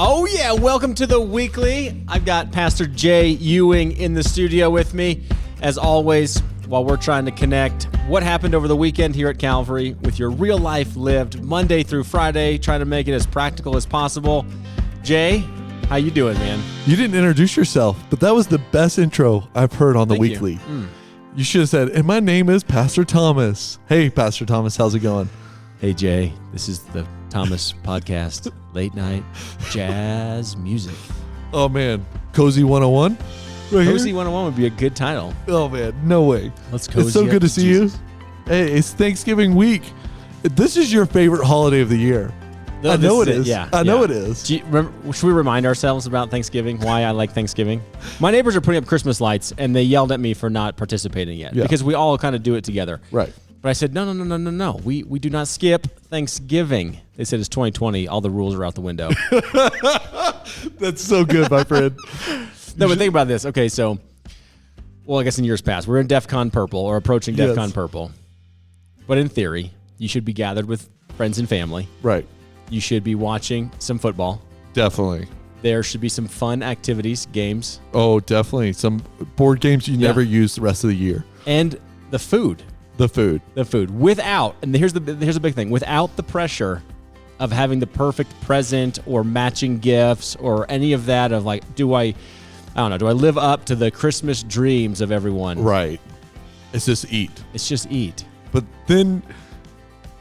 Oh, yeah. Welcome to the weekly. I've got Pastor Jay Ewing in the studio with me. As always, while we're trying to connect what happened over the weekend here at Calvary with your real life lived Monday through Friday, trying to make it as practical as possible. Jay, how you doing, man? You didn't introduce yourself, but that was the best intro I've heard on the Thank weekly. You. You should have said, and my name is Pastor Thomas. Hey, Pastor Thomas, how's it going? Hey, Jay, this is the Thomas Podcast, late night jazz music. Oh, man. Cozy 101? Right Cozy here? 101 would be a good title. Oh, man. No way. Let's cozy It's so up good to see Jesus. you. Hey, it's Thanksgiving week. This is your favorite holiday of the year. No, I know this it is. Yeah, I know it is. Should we remind ourselves about Thanksgiving, why I like Thanksgiving? My neighbors are putting up Christmas lights, and they yelled at me for not participating yet because we all kind of do it together. Right. But I said, no. We do not skip Thanksgiving. They said it's 2020. All the rules are out the window. That's so good, my friend. No, but think about this. Okay, so, well, I guess in years past, we're in DEF CON Purple or approaching DEF CON Purple. But in theory, you should be gathered with friends and family. Right. You should be watching some football. Definitely. There should be some fun activities, games. Oh, definitely. Some board games you never use the rest of the year. And the food. The food. Without, and here's the big thing, without the pressure of having the perfect present or matching gifts or any of that of like, do I live up to the Christmas dreams of everyone? Right. It's just eat. It's just eat. But then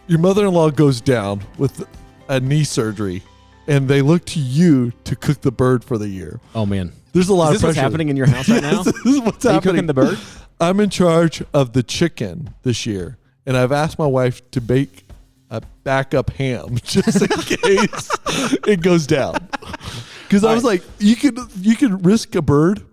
your mother-in-law goes down with a knee surgery, and they look to you to cook the bird for the year. Oh, man. There's a lot of Is this pressure. what's happening in your house right now? This is what's Are you happening. cooking the bird? I'm in charge of the chicken this year, and I've asked my wife to bake a backup ham just in case it goes down. Because I was like, you could risk a bird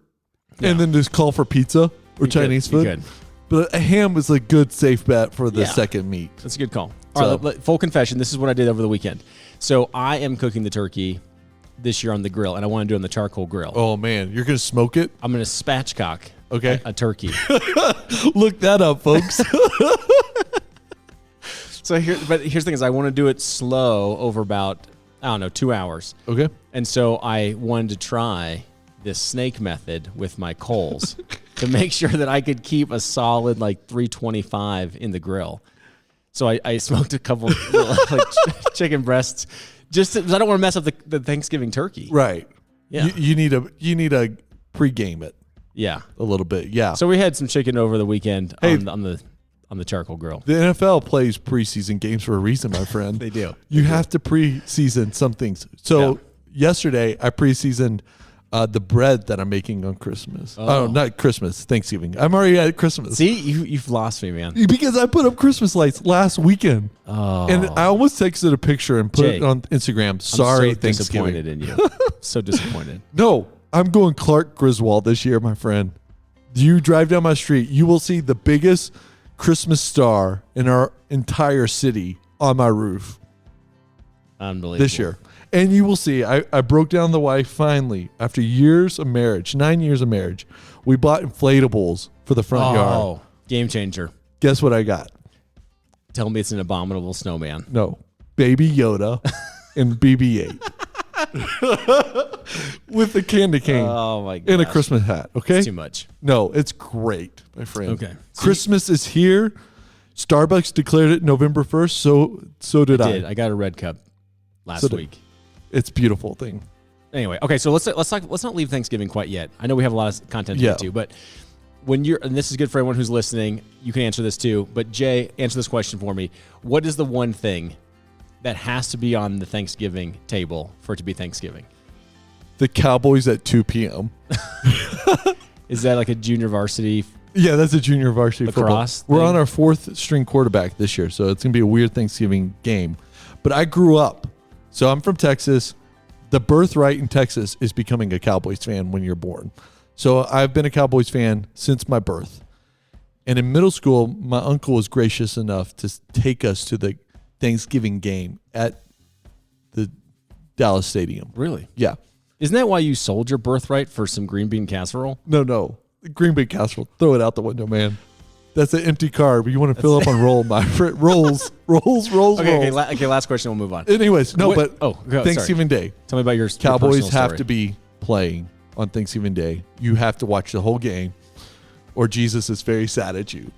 and then just call for pizza or Chinese food. You could. But a ham is a good safe bet for the second meat. That's a good call. All right, full confession. This is what I did over the weekend. So I am cooking the turkey this year on the grill, and I want to do it on the charcoal grill. Oh, man. You're going to smoke it? I'm going to spatchcock a turkey. Look that up, folks. So here's the thing is I want to do it slow over about, 2 hours. Okay. And so I wanted to try this snake method with my coals to make sure that I could keep a solid 325 in the grill. So I smoked a couple chicken breasts just because I don't want to mess up the Thanksgiving turkey. Right. Yeah. You need a pregame it. Yeah. A little bit. Yeah. So we had some chicken over the weekend on the charcoal grill. The NFL plays preseason games for a reason, my friend. They do. You have to preseason some things. So yesterday I preseasoned the bread that I'm making on Christmas. Oh, not Christmas, Thanksgiving. I'm already at Christmas. See, you've lost me, man. Because I put up Christmas lights last weekend. Oh. And I almost texted a picture and put it on Instagram. Sorry, I'm so Thanksgiving. disappointed in you. So disappointed. No, I'm going Clark Griswold this year, my friend. You drive down my street, you will see the biggest Christmas star in our entire city on my roof. Unbelievable. This year. And you will see, I broke down the wife finally. After years of marriage, 9 years of marriage, we bought inflatables for the front yard. Oh, game changer. Guess what I got? Tell me it's an abominable snowman. No. Baby Yoda and BB-8. With the candy cane. Oh, my God. And a Christmas hat, okay? It's too much. No, it's great, my friend. Okay. Christmas is here. Starbucks declared it November 1st, so did I. I got a red cup last week. It's a beautiful thing. Anyway, okay, so let's not leave Thanksgiving quite yet. I know we have a lot of content to get to, but when and this is good for everyone who's listening, you can answer this too, but Jay, answer this question for me. What is the one thing that has to be on the Thanksgiving table for it to be Thanksgiving? The Cowboys at 2 p.m. Is that like a junior varsity? Yeah, that's a junior varsity lacrosse football. We're thing? on our fourth string quarterback this year, so it's going to be a weird Thanksgiving game. But I grew up. So I'm from Texas. The birthright in Texas is becoming a Cowboys fan when you're born. So I've been a Cowboys fan since my birth. And in middle school, my uncle was gracious enough to take us to the Thanksgiving game at the Dallas Stadium. Really? Yeah. Isn't that why you sold your birthright for some green bean casserole? No. Green bean casserole. Throw it out the window, man. That's an empty card. You want to fill up on roll, my friend. Rolls. Okay, last question. We'll move on. Anyways, no, but sorry. Thanksgiving Day. Tell me about your Cowboys personal have story. to be playing on Thanksgiving Day. You have to watch the whole game, or Jesus is very sad at you.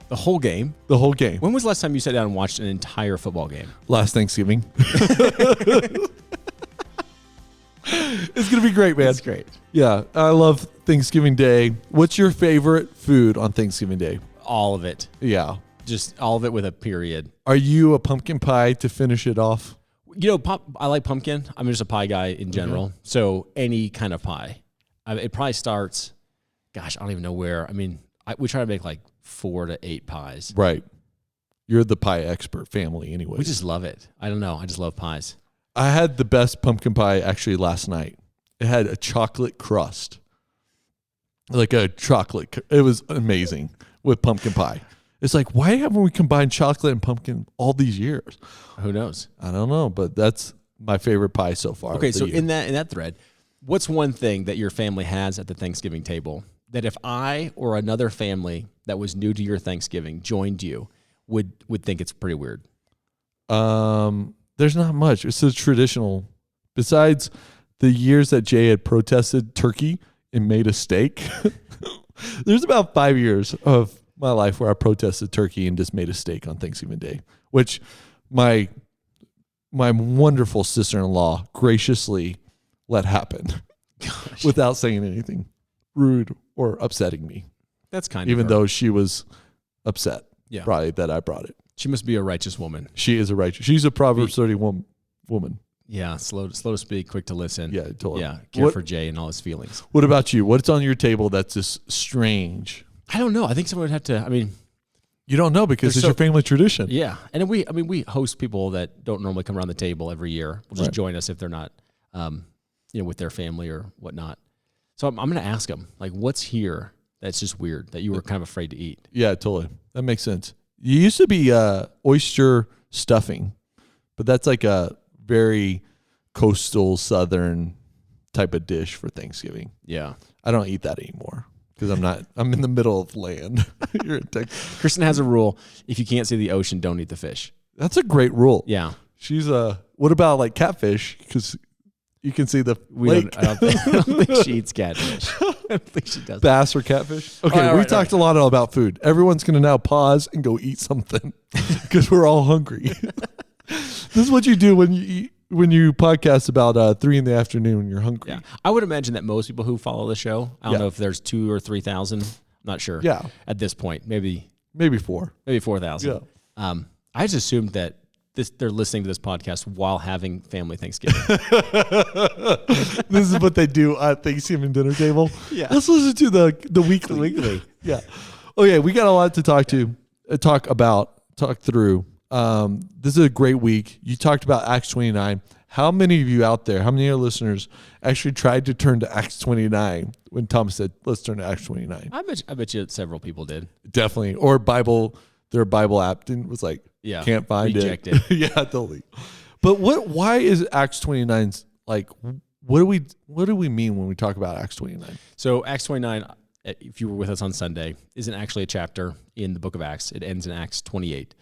The whole game? The whole game. When was the last time you sat down and watched an entire football game? Last Thanksgiving. It's going to be great, man. That's great. Yeah, I love Thanksgiving Day. What's your favorite food on Thanksgiving Day? All of it. Yeah. Just all of it with a period. Are you a pumpkin pie to finish it off? You know, I like pumpkin. I'm just a pie guy in general. So any kind of pie. It probably starts, gosh, I don't even know where. I mean, we try to make like 4 to 8 pies. Right. You're the pie expert family anyway. We just love it. I don't know. I just love pies. I had the best pumpkin pie actually last night. It had a chocolate crust. Like a chocolate. It was amazing with pumpkin pie. It's like, why haven't we combined chocolate and pumpkin all these years? Who knows? I don't know, but that's my favorite pie so far. Okay, so in that thread, what's one thing that your family has at the Thanksgiving table that if I or another family that was new to your Thanksgiving joined you would think it's pretty weird? There's not much. It's a traditional. Besides the years that Jay had protested turkey and made a steak, there's about 5 years of my life where I protested turkey and just made a steak on Thanksgiving Day, which my wonderful sister-in-law graciously let happen without saying anything rude or upsetting me. That's kind of even her. though she was upset, Yeah. probably that I brought it. She must be a righteous woman. She is a righteous. She's a Proverbs 30 woman. Yeah, slow to speak, quick to listen. Yeah, totally. Yeah, care for Jay and all his feelings. What about you? What's on your table that's just strange? I don't know. I think someone would have to. I mean, You don't know because it's your family tradition. yeah, and we host people that don't normally come around the table every year. Will just Right. join us if they're not, with their family or whatnot. So I'm going to ask them, like, what's here that's just weird that you were kind of afraid to eat? Yeah, totally. That makes sense. You used to be oyster stuffing, but that's like a very coastal southern type of dish for Thanksgiving. Yeah. I don't eat that anymore because I'm in the middle of land. You're in Texas. Kristen has a rule: if you can't see the ocean, don't eat the fish. That's a great rule. Yeah. She's what about like catfish? Because you can see the lake. I don't think she eats catfish. I don't think she does. Bass or catfish? Okay, All we right, talked a lot about food. Everyone's going to now pause and go eat something because we're all hungry. This is what you do when you eat, when you podcast about 3 PM when you're hungry. Yeah. I would imagine that most people who follow the show, I don't Yeah. know if there's 2,000 or 3,000. I'm not sure. Yeah. At this point, maybe 4. 4,000. Yeah. I just assumed that they're listening to this podcast while having family Thanksgiving. This is what they do at Thanksgiving dinner table. Yeah. Let's listen to the weekly. Yeah. Okay, we got a lot to talk through. This is a great week. You talked about Acts 29. How many of you out there, how many of your listeners actually tried to turn to Acts 29 when Tom said, let's turn to Acts 29? I bet you several people did. Definitely. Or their Bible app was like, Yeah. can't find Reject it. Yeah, totally. But why is Acts 29 like, what do we mean when we talk about Acts 29? So Acts 29, if you were with us on Sunday, isn't actually a chapter in the book of Acts. It ends in Acts 28.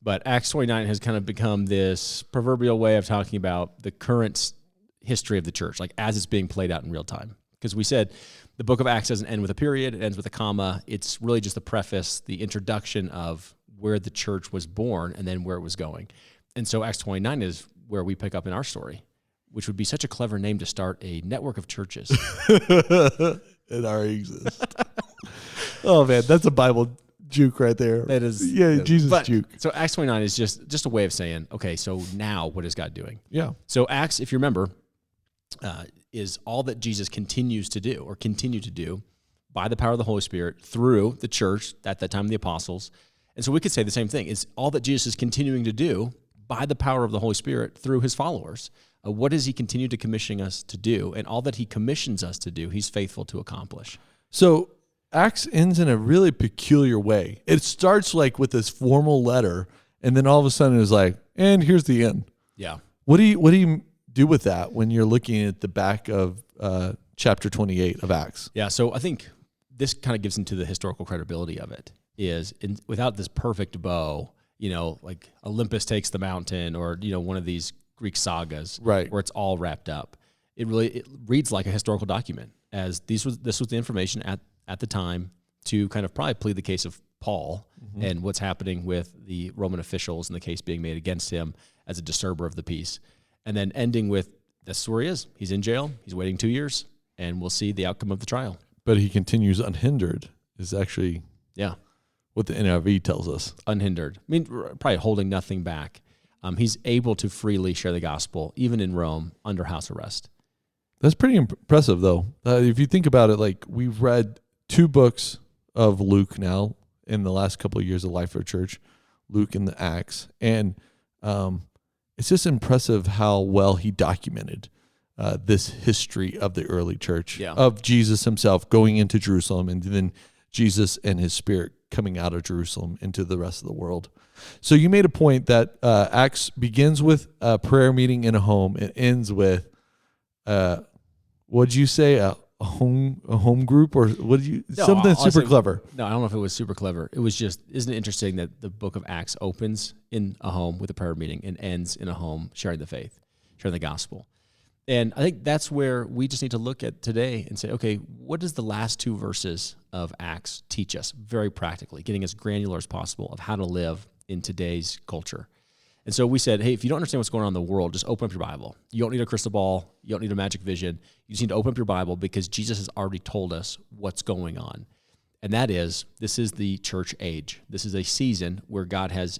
But Acts 29 has kind of become this proverbial way of talking about the current history of the church, like as it's being played out in real time. Because we said the book of Acts doesn't end with a period, it ends with a comma. It's really just the preface, the introduction of where the church was born and then where it was going. And so Acts 29 is where we pick up in our story, which would be such a clever name to start a network of churches. It already exists. Oh, man, that's a Bible juke right there. That is. Yeah, Jesus but, juke. So Acts 29 is just a way of saying, okay, so now what is God doing? Yeah. So Acts, if you remember, is all that Jesus continues to do or continue to do by the power of the Holy Spirit through the church, at that time the apostles. And so we could say the same thing. It's all that Jesus is continuing to do by the power of the Holy Spirit through his followers. What does he continue to commission us to do? And all that he commissions us to do, he's faithful to accomplish. So Acts ends in a really peculiar way. It starts like with this formal letter, and then all of a sudden it's like, and here's the end. Yeah. What do you do with that when you're looking at the back of chapter 28 of Acts? Yeah, so I think this kind of gives into the historical credibility of it. is without this perfect bow, like Olympus Takes the Mountain or, one of these Greek sagas, right, where it's all wrapped up. It reads like a historical document, as this was the information at the time to kind of probably plead the case of Paul and what's happening with the Roman officials and the case being made against him as a disturber of the peace. And then ending with, that's where he is. He's in jail. He's waiting 2 years, and we'll see the outcome of the trial. But he continues unhindered is actually what the NIV tells us. Unhindered. I mean, probably holding nothing back. He's able to freely share the gospel, even in Rome, under house arrest. That's pretty impressive, though. If you think about it, like we've read 2 books of Luke now in the last couple of years of Life of Church, Luke and the Acts. And it's just impressive how well he documented this history of the early church, of Jesus himself going into Jerusalem and then Jesus and his Spirit coming out of Jerusalem into the rest of the world. So you made a point that Acts begins with a prayer meeting in a home. It ends with, what'd you say, a home group, or what did you? No, something super clever. No, I don't know if it was super clever. It was just, isn't it interesting that the book of Acts opens in a home with a prayer meeting and ends in a home sharing the faith, sharing the gospel. And I think that's where we just need to look at today and say, okay, what does the last 2 verses of Acts teach us very practically, getting as granular as possible of how to live in today's culture? And so we said, hey, if you don't understand what's going on in the world, just open up your Bible. You don't need a crystal ball. You don't need a magic vision. You just need to open up your Bible because Jesus has already told us what's going on. And that is, this is the church age. This is a season where God has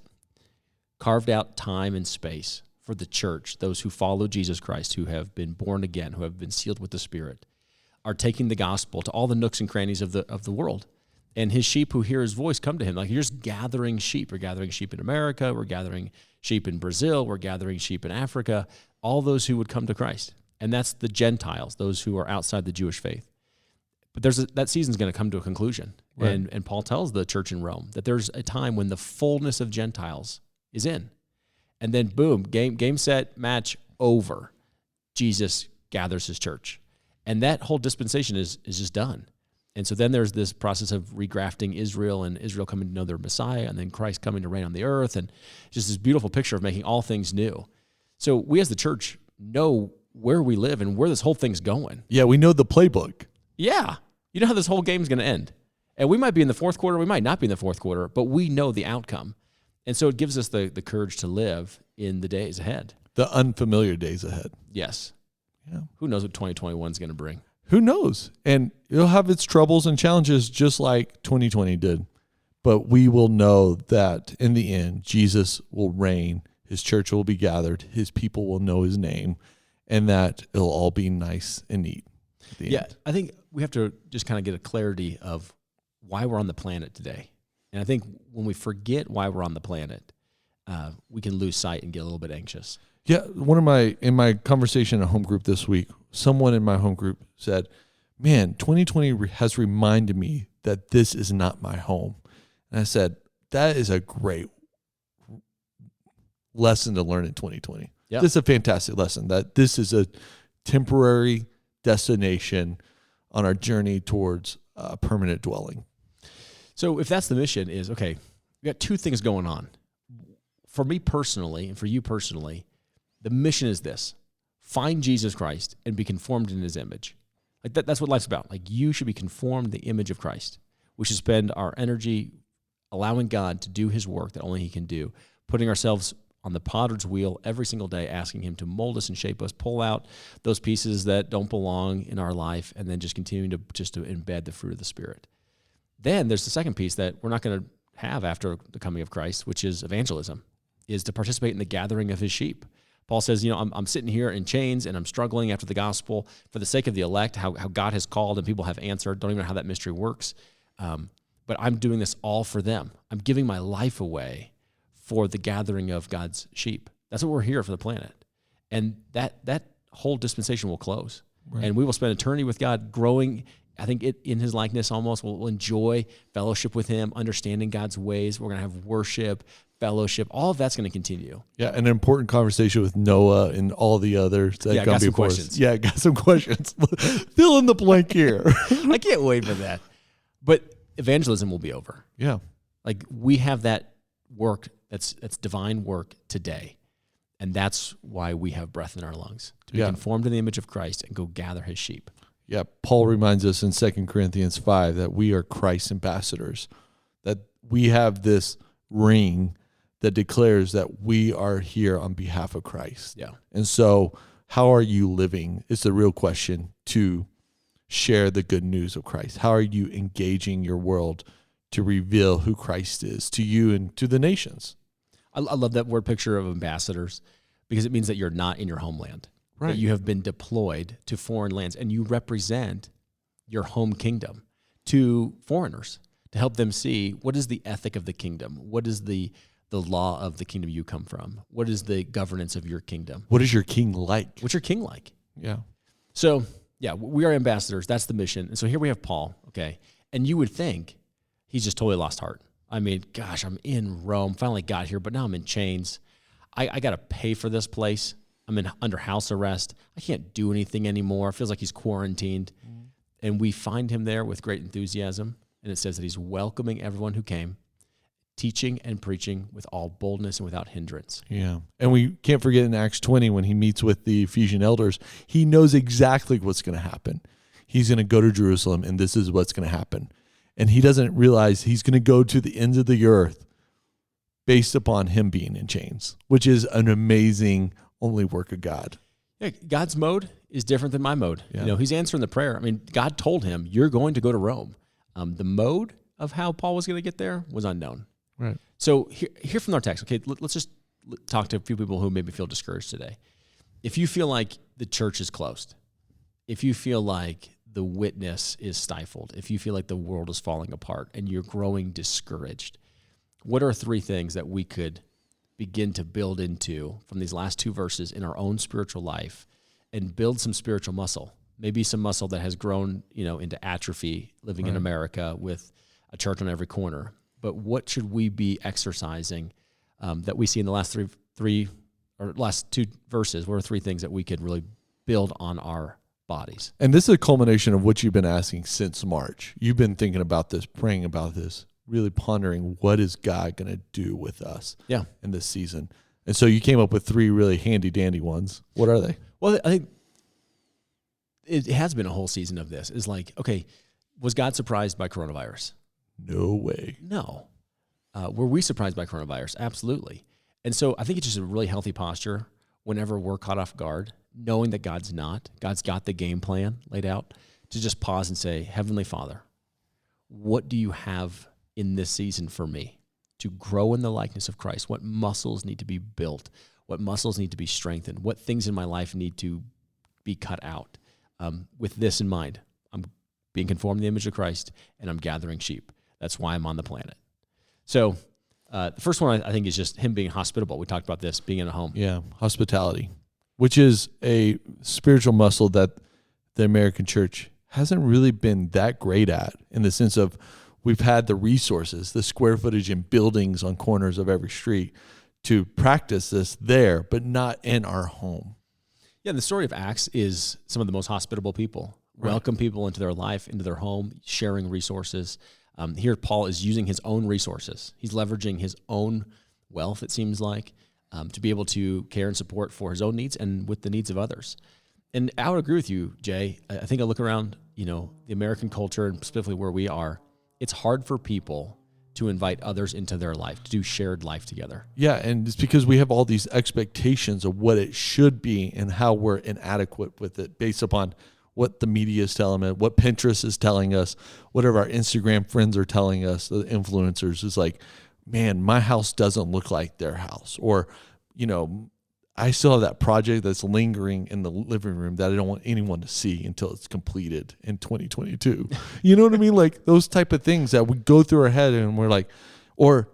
carved out time and space for the church. Those who follow Jesus Christ, who have been born again, who have been sealed with the Spirit, are taking the gospel to all the nooks and crannies of the world. And his sheep who hear his voice come to him. Like, you're just gathering sheep. We're gathering sheep in America. We're gathering sheep in Brazil. We're gathering sheep in Africa. All those who would come to Christ. And that's the Gentiles, those who are outside the Jewish faith. But that season's going to come to a conclusion. Right. And Paul tells the church in Rome that there's a time when the fullness of Gentiles is in. And then, boom, game, set, match, over. Jesus gathers his church. And that whole dispensation is just done. And so then there's this process of regrafting Israel and Israel coming to know their Messiah and then Christ coming to reign on the earth, and just this beautiful picture of making all things new. So we as the church know where we live and where this whole thing's going. Yeah, we know the playbook. Yeah. You know how this whole game's going to end. And we might be in the fourth quarter, we might not be in the fourth quarter, but we know the outcome. And so it gives us the courage to live in the days ahead. The unfamiliar days ahead. Yes. Yeah. Who knows what 2021 is going to bring? Who knows? And it'll have its troubles and challenges just like 2020 did. But we will know that in the end, Jesus will reign, his church will be gathered, his people will know his name, and that it'll all be nice and neat at the end. I think we have to just kind of get a clarity of why we're on the planet today. And I think when we forget why we're on the planet, we can lose sight and get a little bit anxious. Yeah, in my conversation in a home group this week, someone in my home group said, man, 2020 has reminded me that this is not my home. And I said, that is a great lesson to learn in 2020. Yep. This is a fantastic lesson, that this is a temporary destination on our journey towards a permanent dwelling. So if that's the mission, is, okay, we got 2 things going on. For me personally, and for you personally, the mission is this: find Jesus Christ and be conformed in his image. Like that's what life's about. Like, you should be conformed to the image of Christ. We should spend our energy allowing God to do his work that only he can do, putting ourselves on the potter's wheel every single day, asking him to mold us and shape us, pull out those pieces that don't belong in our life, and then just continuing to embed the fruit of the Spirit. Then there's the second piece that we're not going to have after the coming of Christ, which is evangelism, is to participate in the gathering of his sheep. Paul says, I'm sitting here in chains and I'm struggling after the gospel for the sake of the elect, how God has called and people have answered. Don't even know how that mystery works. But I'm doing this all for them. I'm giving my life away for the gathering of God's sheep. That's what we're here for the planet. And that whole dispensation will close. Right. And we will spend eternity with God growing, I think, in his likeness almost. We'll enjoy fellowship with him, understanding God's ways. We're going to have worship, fellowship. All of that's going to continue. Yeah, an important conversation with Noah and all the others. That got some questions. Yeah, got some questions. Fill in the blank here. I can't wait for that. But evangelism will be over. Yeah. Like we have that work that's divine work today. And that's why we have breath in our lungs, to be conformed to the image of Christ and go gather his sheep. Yeah, Paul reminds us in 2 Corinthians 5 that we are Christ's ambassadors, that we have this ring that declares that we are here on behalf of Christ. Yeah. And so how are you living is the real question to share the good news of Christ. How are you engaging your world to reveal who Christ is to you and to the nations? I love that word picture of ambassadors because it means that you're not in your homeland. Right. That you have been deployed to foreign lands and you represent your home kingdom to foreigners to help them see what is the ethic of the kingdom, what is the law of the kingdom you come from, what is the governance of your kingdom. What is your king like? What's your king like? Yeah. So, yeah, we are ambassadors. That's the mission. And so here we have Paul, okay? And you would think he's just totally lost heart. I mean, gosh, I'm in Rome, finally got here, but now I'm in chains. I got to pay for this place. I'm under house arrest. I can't do anything anymore. It feels like he's quarantined. Mm-hmm. And we find him there with great enthusiasm. And it says that he's welcoming everyone who came, teaching and preaching with all boldness and without hindrance. Yeah. And we can't forget in Acts 20 when he meets with the Ephesian elders, he knows exactly what's going to happen. He's going to go to Jerusalem, and this is what's going to happen. And he doesn't realize he's going to go to the ends of the earth based upon him being in chains, which is an amazing only work of God. Yeah, God's mode is different than my mode. Yeah. You know, he's answering the prayer. I mean, God told him, you're going to go to Rome. The mode of how Paul was going to get there was unknown. Right. So here from our text, okay, let's just talk to a few people who maybe feel discouraged today. If you feel like the church is closed, if you feel like the witness is stifled, if you feel like the world is falling apart and you're growing discouraged, what are 3 things that we could begin to build into from these last 2 verses in our own spiritual life and build some spiritual muscle? Maybe some muscle that has grown, into atrophy living in America with a church on every corner. But what should we be exercising that we see in the last last 2 verses? What are 3 things that we could really build on our bodies? And this is a culmination of what you've been asking since March. You've been thinking about this, praying about this, really pondering what is God going to do with us in this season. And so you came up with 3 really handy-dandy ones. What are they? Well, I think it has been a whole season of this. It's like, okay, was God surprised by coronavirus? No way. No. Were we surprised by coronavirus? Absolutely. And so I think it's just a really healthy posture whenever we're caught off guard, knowing that God's not. God's got the game plan laid out, to just pause and say, Heavenly Father, what do you have in this season for me to grow in the likeness of Christ? What muscles need to be built? What muscles need to be strengthened? What things in my life need to be cut out? With this in mind, I'm being conformed to the image of Christ, and I'm gathering sheep. That's why I'm on the planet. So the first one I think is just him being hospitable. We talked about this, being in a home. Yeah, hospitality, which is a spiritual muscle that the American church hasn't really been that great at, in the sense of we've had the resources, the square footage in buildings on corners of every street to practice this there, but not in our home. Yeah, the story of Acts is some of the most hospitable people. Right. Welcome people into their life, into their home, sharing resources. Here, Paul is using his own resources. He's leveraging his own wealth, it seems like, to be able to care and support for his own needs and with the needs of others. And I would agree with you, Jay. I think I look around, the American culture and specifically where we are, it's hard for people to invite others into their life, to do shared life together. Yeah, and it's because we have all these expectations of what it should be and how we're inadequate with it based upon what the media is telling us, what Pinterest is telling us, whatever our Instagram friends are telling us, the influencers, is like, man, my house doesn't look like their house. Or, I still have that project that's lingering in the living room that I don't want anyone to see until it's completed in 2022. You know what I mean? Like those type of things that we go through our head and we're like, or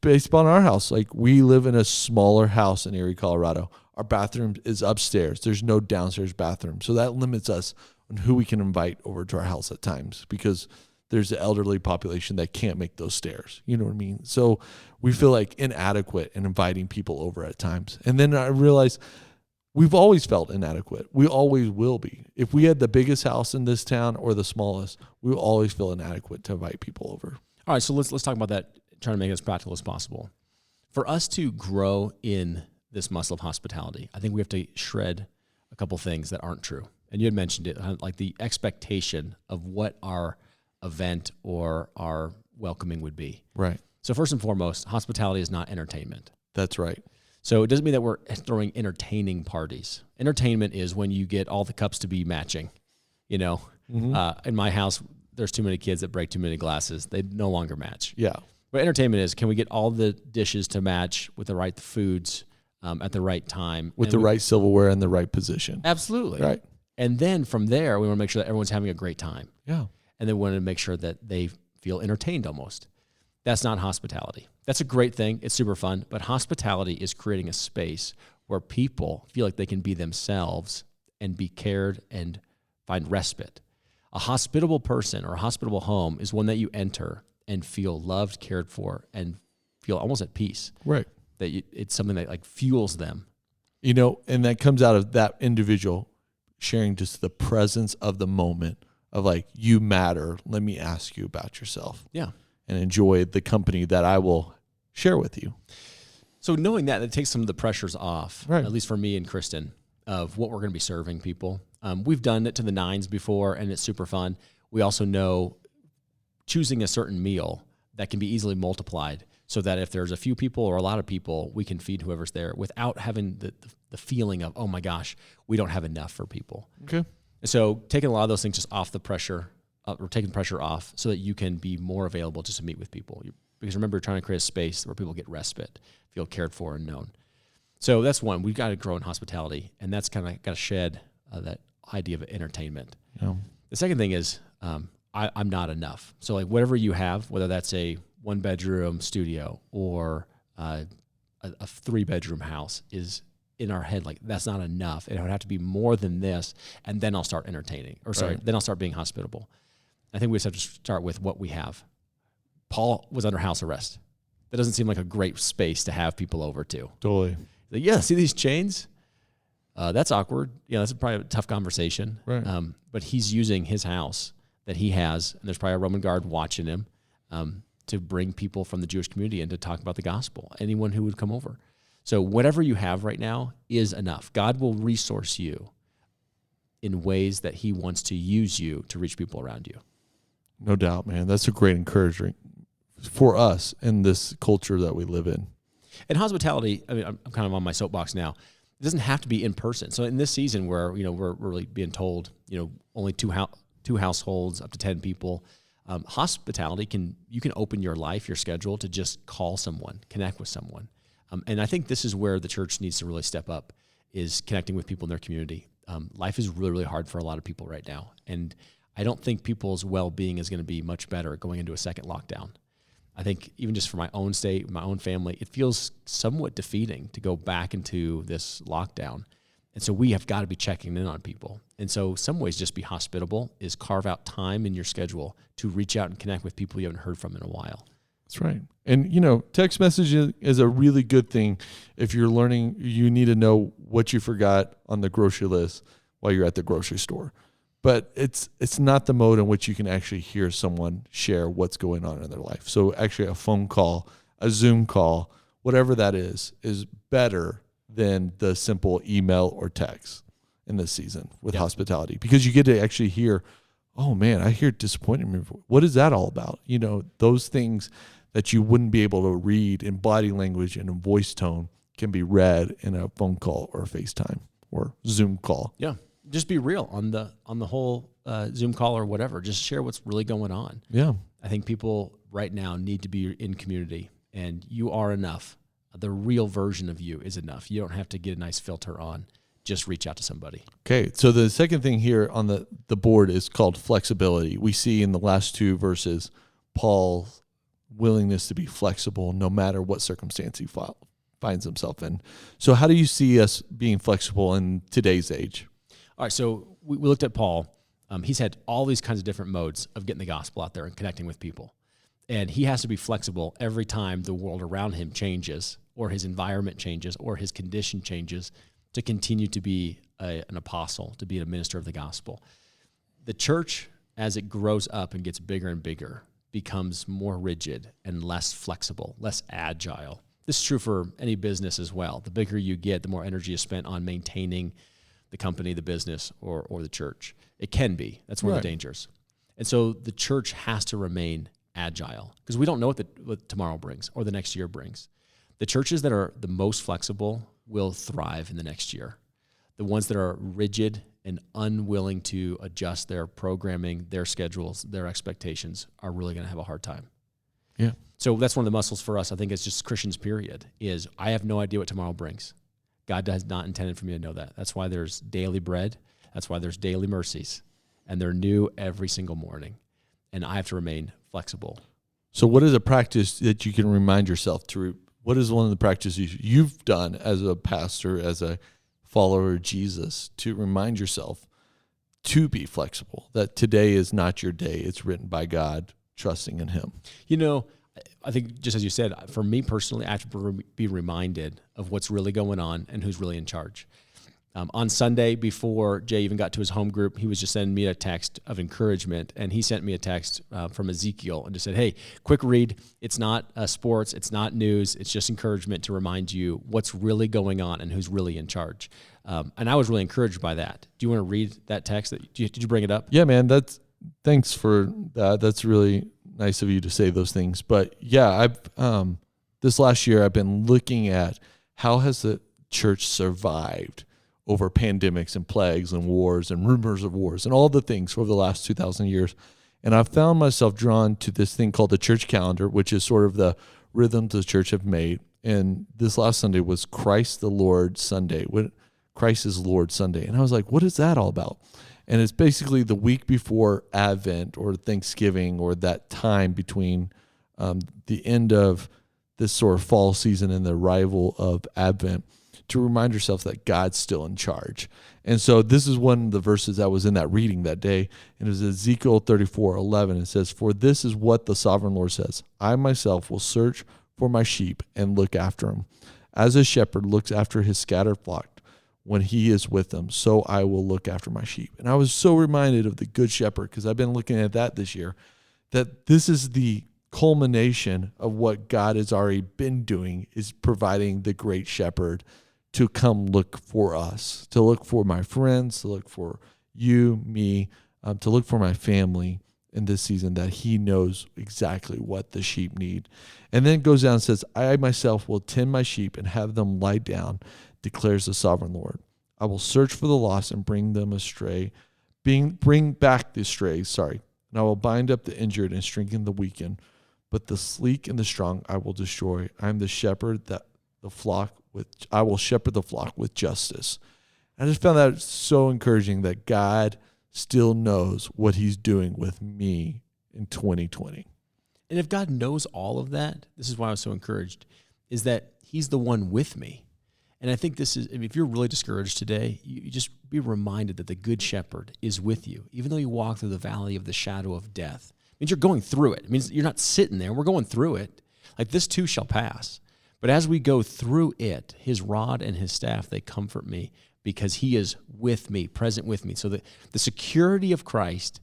based upon our house, like we live in a smaller house in Erie, Colorado. Our bathroom is upstairs. There's no downstairs bathroom. So that limits us on who we can invite over to our house at times, because there's the elderly population that can't make those stairs. You know what I mean? So we feel like inadequate in inviting people over at times. And then I realized we've always felt inadequate. We always will be. If we had the biggest house in this town or the smallest, we will always feel inadequate to invite people over. All right, so let's talk about that trying to make it as practical as possible. For us to grow in this muscle of hospitality, I think we have to shred a couple things that aren't true. And you had mentioned it, like the expectation of what our event or our welcoming would be. Right. So first and foremost, hospitality is not entertainment. That's right. So it doesn't mean that we're throwing entertaining parties. Entertainment is when you get all the cups to be matching. You know, in my house, there's too many kids that break too many glasses. They no longer match. Yeah. But entertainment is, can we get all the dishes to match with the right foods at the right time? With the right silverware in the right position. Absolutely. Right. And then from there, we want to make sure that everyone's having a great time. Yeah. And then we want to make sure that they feel entertained almost. That's not hospitality. That's a great thing. It's super fun. But hospitality is creating a space where people feel like they can be themselves and be cared and find respite. A hospitable person or a hospitable home is one that you enter and feel loved, cared for, and feel almost at peace. Right. That it's something that like fuels them. You know, and that comes out of that individual sharing just the presence of the moment of like, you matter. Let me ask you about yourself. Yeah. And enjoy the company that I will share with you. So knowing that, it takes some of the pressures off, right. At least for me and Kristen, of what we're going to be serving people. We've done it to the nines before, and it's super fun. We also know choosing a certain meal that can be easily multiplied so that if there's a few people or a lot of people, we can feed whoever's there without having the feeling of, oh my gosh, we don't have enough for people. Okay. And so taking a lot of those things just off the pressure, or taking pressure off so that you can be more available just to meet with people. Because remember, you're trying to create a space where people get respite, feel cared for and known. So that's one. We've got to grow in hospitality, and that's kind of got to shed that idea of entertainment. Yeah. The second thing is I'm not enough. So like whatever you have, whether that's a 1-bedroom studio or a 3-bedroom house, is in our head like that's not enough. It would have to be more than this, and then I'll start entertaining. Then I'll start being hospitable. I think we just have to start with what we have. Paul was under house arrest. That doesn't seem like a great space to have people over to. Totally. Like, yeah, see these chains? That's awkward. Yeah, that's probably a tough conversation. Right. But he's using his house that he has, and there's probably a Roman guard watching him to bring people from the Jewish community in to talk about the gospel, anyone who would come over. So whatever you have right now is enough. God will resource you in ways that he wants to use you to reach people around you. No doubt, man. That's a great encouragement for us in this culture that we live in. And hospitality, I mean, I'm kind of on my soapbox now. It doesn't have to be in person. So in this season where, we're really being told, only two households, up to 10 people, hospitality you can open your life, your schedule to just call someone, connect with someone. And I think this is where the church needs to really step up, is connecting with people in their community. Life is really, really hard for a lot of people right now. And I don't think people's well-being is going to be much better going into a second lockdown. I think even just for my own state, my own family, it feels somewhat defeating to go back into this lockdown. And so we have got to be checking in on people. And so some ways just be hospitable is carve out time in your schedule to reach out and connect with people you haven't heard from in a while. That's right. And, text messaging is a really good thing if you're learning, you need to know what you forgot on the grocery list while you're at the grocery store. But it's not the mode in which you can actually hear someone share what's going on in their life. So actually a phone call, a Zoom call, whatever that is better than the simple email or text in this season with hospitality. Because you get to actually hear, oh man, I hear disappointment. What is that all about? Those things that you wouldn't be able to read in body language and in voice tone can be read in a phone call or a FaceTime or Zoom call. Yeah. Just be real on the whole Zoom call or whatever. Just share what's really going on. Yeah. I think people right now need to be in community, and you are enough. The real version of you is enough. You don't have to get a nice filter on. Just reach out to somebody. Okay. So the second thing here on the board is called flexibility. We see in the last 2 verses, Paul's willingness to be flexible no matter what circumstance he finds himself in. So how do you see us being flexible in today's age? All right, so we looked at Paul. He's had all these kinds of different modes of getting the gospel out there and connecting with people. And he has to be flexible every time the world around him changes or his environment changes or his condition changes to continue to be an apostle, to be a minister of the gospel. The church, as it grows up and gets bigger and bigger, becomes more rigid and less flexible, less agile. This is true for any business as well. The bigger you get, the more energy is spent on maintaining the company, the business, or the church. It can be. That's one of the dangers. And so the church has to remain agile because we don't know what tomorrow brings or the next year brings. The churches that are the most flexible will thrive in the next year. The ones that are rigid and unwilling to adjust their programming, their schedules, their expectations are really going to have a hard time. Yeah. So that's one of the muscles for us, I think, it's just Christians, period, is I have no idea what tomorrow brings. God has not intended for me to know that. That's why there's daily bread. That's why there's daily mercies. And they're new every single morning. And I have to remain flexible. So what is a practice that you can remind yourself to? What is one of the practices you've done as a pastor, as a follower of Jesus, to remind yourself to be flexible, that today is not your day. It's written by God, trusting in him. You know, I think just as you said, for me personally, I have to be reminded of what's really going on and who's really in charge. On Sunday, before Jay even got to his home group, he was just sending me a text of encouragement, and he sent me a text from Ezekiel and just said, hey, quick read. It's not sports. It's not news. It's just encouragement to remind you what's really going on and who's really in charge. And I was really encouraged by that. Do you want to read that text? Did you bring it up? Yeah, man. Thanks for that. That's really nice of you to say those things. But yeah, this last year I've been looking at how has the church survived over pandemics and plagues and wars and rumors of wars and all the things over the last 2,000 years. And I've found myself drawn to this thing called the church calendar, which is sort of the rhythms the church have made. And this last Sunday was Christ the Lord Sunday. Christ is Lord Sunday. And I was like, what is that all about? And it's basically the week before Advent or Thanksgiving, or that time between the end of this sort of fall season and the arrival of Advent, to remind yourself that God's still in charge. And so this is one of the verses that was in that reading that day. And it was Ezekiel 34:11. It says, for this is what the sovereign Lord says, I myself will search for my sheep and look after them. As a shepherd looks after his scattered flock when he is with them, so I will look after my sheep. And I was so reminded of the good shepherd, because I've been looking at that this year, that this is the culmination of what God has already been doing, is providing the great shepherd to come look for us, to look for my friends, to look for you, me, to look for my family in this season, that he knows exactly what the sheep need. And then it goes down and says, I myself will tend my sheep and have them lie down, declares the sovereign Lord. I will search for the lost and bring them astray, bring back the stray, and I will bind up the injured and strengthen the weakened, but the sleek and the strong I will destroy. I am the shepherd I will shepherd the flock with justice. I just found that so encouraging, that God still knows what he's doing with me in 2020. And if God knows all of that, this is why I was so encouraged, is that he's the one with me. And I think this is, if you're really discouraged today, you just be reminded that the good shepherd is with you. Even though you walk through the valley of the shadow of death, it means you're going through it. It means you're not sitting there. We're going through it. Like, this too shall pass. But as we go through it, his rod and his staff, they comfort me, because he is with me, present with me. So the security of Christ,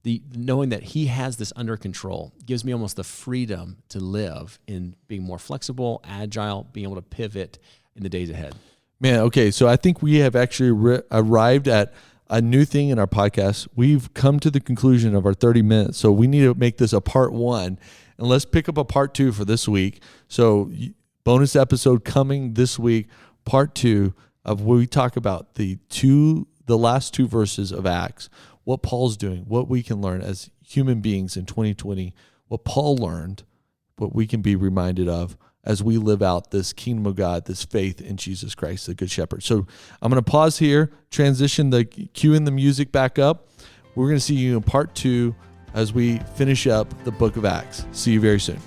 the knowing that he has this under control, gives me almost the freedom to live in being more flexible, agile, being able to pivot in the days ahead. Man, okay, so I think we have actually arrived at a new thing in our podcast. We've come to the conclusion of our 30 minutes, so we need to make this a part 1, and let's pick up a part 2 for this week. So bonus episode coming this week, part 2, of where we talk about the last 2 verses of Acts, what Paul's doing, what we can learn as human beings in 2020, what Paul learned, what we can be reminded of as we live out this kingdom of God, this faith in Jesus Christ, the Good Shepherd. So I'm going to pause here, transition the cue and the music back up. We're going to see you in part 2 as we finish up the book of Acts. See you very soon.